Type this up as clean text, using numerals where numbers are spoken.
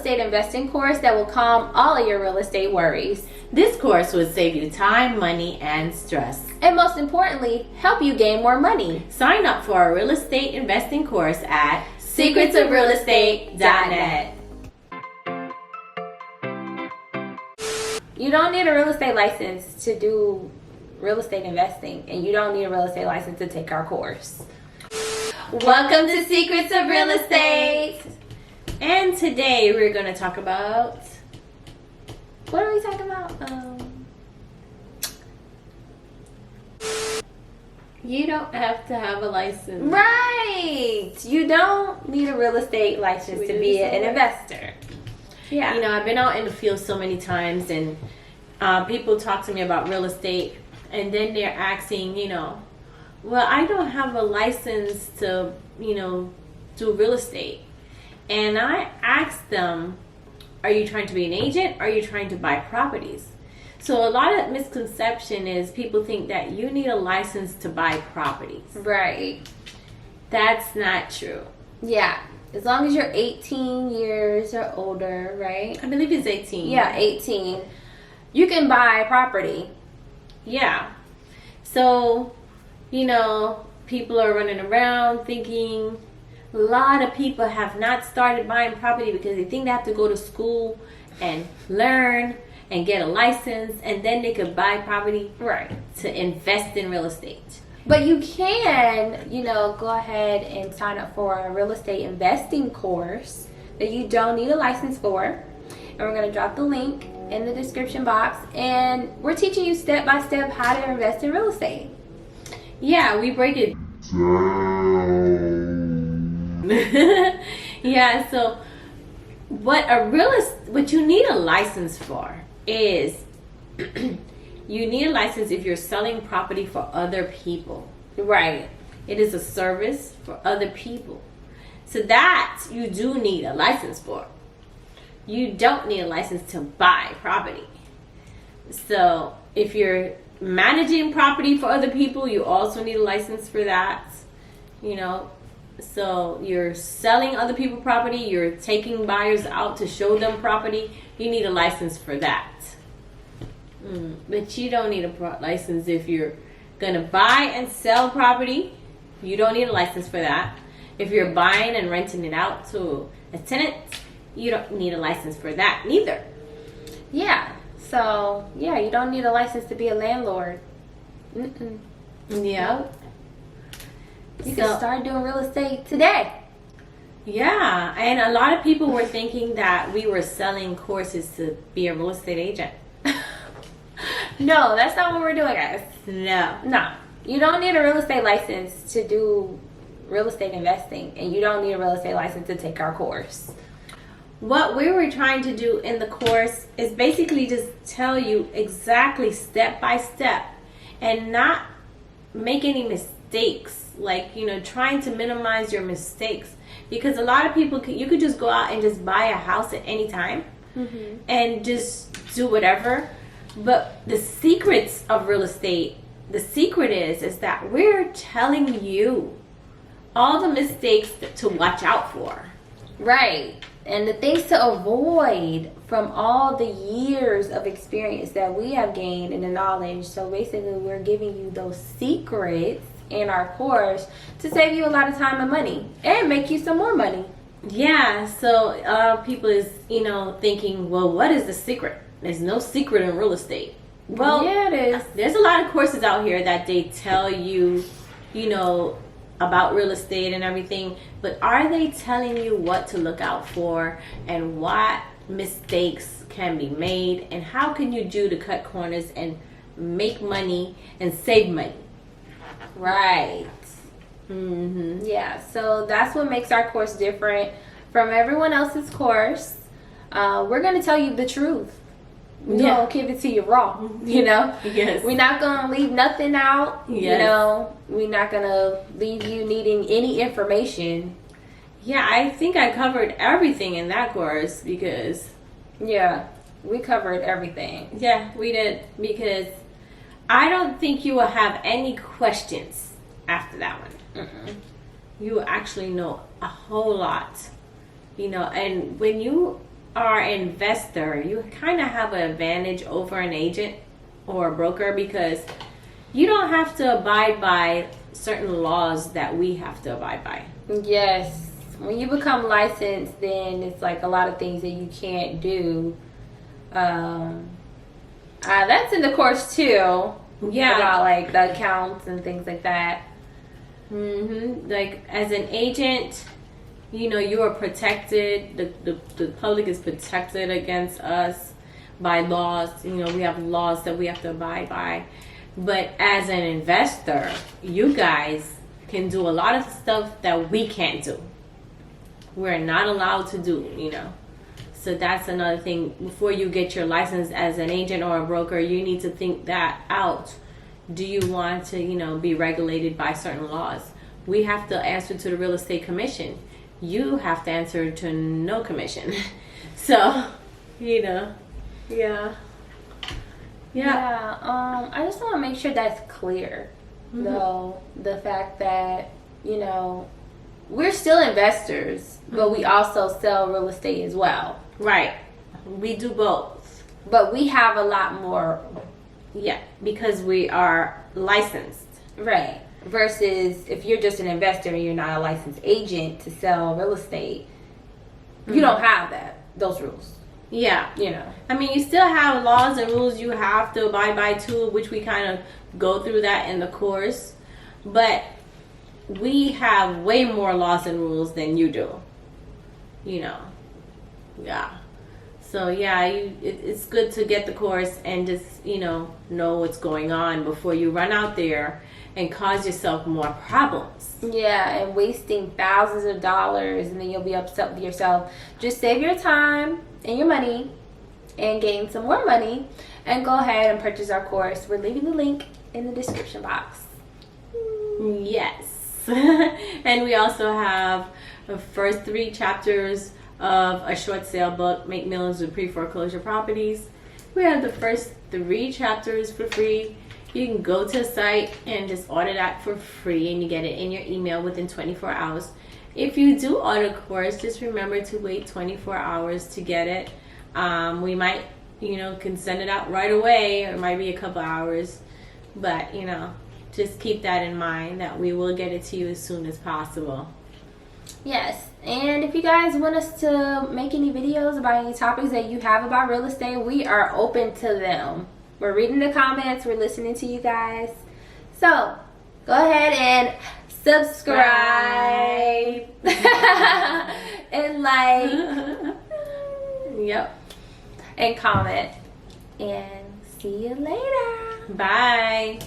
estate investing course that will calm all of your real estate worries. This course would save you time, money, and stress. And most importantly, help you gain more money. Sign up for our real estate investing course at secretsofrealestate.net. You don't need a real estate license to do real estate investing, and you don't need a real estate license to take our course. Welcome to Secrets of Real Estate. And today we're going to talk about... What are we talking about? You don't have to have a license. Right. You don't need a real estate license to be an investor. Yeah. You know, I've been out in the field so many times, and people talk to me about real estate, and then they're asking, well, I don't have a license to, do real estate. And I ask them, are you trying to be an agent? Or are you trying to buy properties? So a lot of misconception is people think that you need a license to buy properties. Right. That's not true. Yeah. As long as you're 18 years or older, right? I believe it's 18. Yeah, 18. You can buy property. Yeah. So, people are running around thinking... A lot of people have not started buying property because they think they have to go to school and learn and get a license, and then they could buy property to invest in real estate. But you can, go ahead and sign up for a real estate investing course that you don't need a license for. And we're going to drop the link in the description box. And we're teaching you step by step how to invest in real estate. Yeah, we break it down. Yeah, so what you need a license for is you need a license if you're selling property for other people. Right. It is a service for other people. So that you do need a license for. You don't need a license to buy property. So if you're managing property for other people, you also need a license for that. So you're selling other people property, you're taking buyers out to show them property, you need a license for that. But you don't need a license if you're going to buy and sell property. You don't need a license for that. If you're buying and renting it out to a tenant, you don't need a license for that neither. Yeah. So, you don't need a license to be a landlord. Yeah. Nope. You can start doing real estate today. Yeah, and a lot of people were thinking that we were selling courses to be a real estate agent. No, that's not what we're doing, guys. No. You don't need a real estate license to do real estate investing, and you don't need a real estate license to take our course. What we were trying to do in the course is basically just tell you exactly step by step and not make any mistakes. Trying to minimize your mistakes, because a lot of people you could just go out and just buy a house at any time and just do whatever. But the secrets of real estate, the secret is that we're telling you all the mistakes to watch out for. Right. And the things to avoid from all the years of experience that we have gained and the knowledge. So basically we're giving you those secrets in our course to save you a lot of time and money and make you some more money. Yeah, so people is thinking, well, what is the secret? There's no secret in real estate. Well, yeah, it is. There's a lot of courses out here that they tell you about real estate and everything, but are they telling you what to look out for and what mistakes can be made and how can you do to cut corners and make money and save money? Right. Yeah, so that's what makes our course different from everyone else's course. We're going to tell you the truth. We don't give it to you raw, Yes. We're not going to leave nothing out, yes. We're not going to leave you needing any information. Yeah, I think I covered everything in that course because... Yeah, we covered everything. Yeah, we did, because I don't think you will have any questions after that one. You will actually know a whole lot, and when you are an investor, you kind of have an advantage over an agent or a broker because you don't have to abide by certain laws that we have to abide by. Yes. When you become licensed, then it's like a lot of things that you can't do. That's in the course too. Yeah. About like the accounts and things like that. Like as an agent, you know, you are protected. The public is protected against us by laws. You know, we have laws that we have to abide by. But as an investor, you guys can do a lot of stuff that we can't do. We're not allowed to do, you know. So that's another thing. Before you get your license as an agent or a broker, you need to think that out. Do you want to, you know, be regulated by certain laws? We have to answer to the real estate commission. You have to answer to no commission. So, you know, yeah. I just want to make sure that's clear, though. The fact that, you know, we're still investors, but we also sell real estate as well. Right. We do both. But we have a lot more. Yeah, because we are licensed. Right. Versus if you're just an investor and you're not a licensed agent to sell real estate, you don't have those rules. Yeah. You know. I mean, you still have laws and rules you have to abide by too, which we kind of go through that in the course. But we have way more laws and rules than you do. You know. Yeah. So yeah, it's good to get the course and just, you know what's going on before you run out there and cause yourself more problems. Yeah, and wasting thousands of dollars, and then you'll be upset with yourself. Just save your time and your money and gain some more money and go ahead and purchase our course. We're leaving the link in the description box. Yes. And we also have the first 3 chapters of a short sale book, Make Millions with Pre-Foreclosure Properties. We have the first 3 chapters for free. You can go to the site and just order that for free, and you get it in your email within 24 hours. If you do order the course, just remember to wait 24 hours to get it. We might, can send it out right away, or it might be a couple hours, but just keep that in mind that we will get it to you as soon as possible. Yes, and if you guys want us to make any videos about any topics that you have about real estate, we are open to them. We're reading the comments, we're listening to you guys. So, go ahead and subscribe and like. Yep. And comment. And see you later. Bye.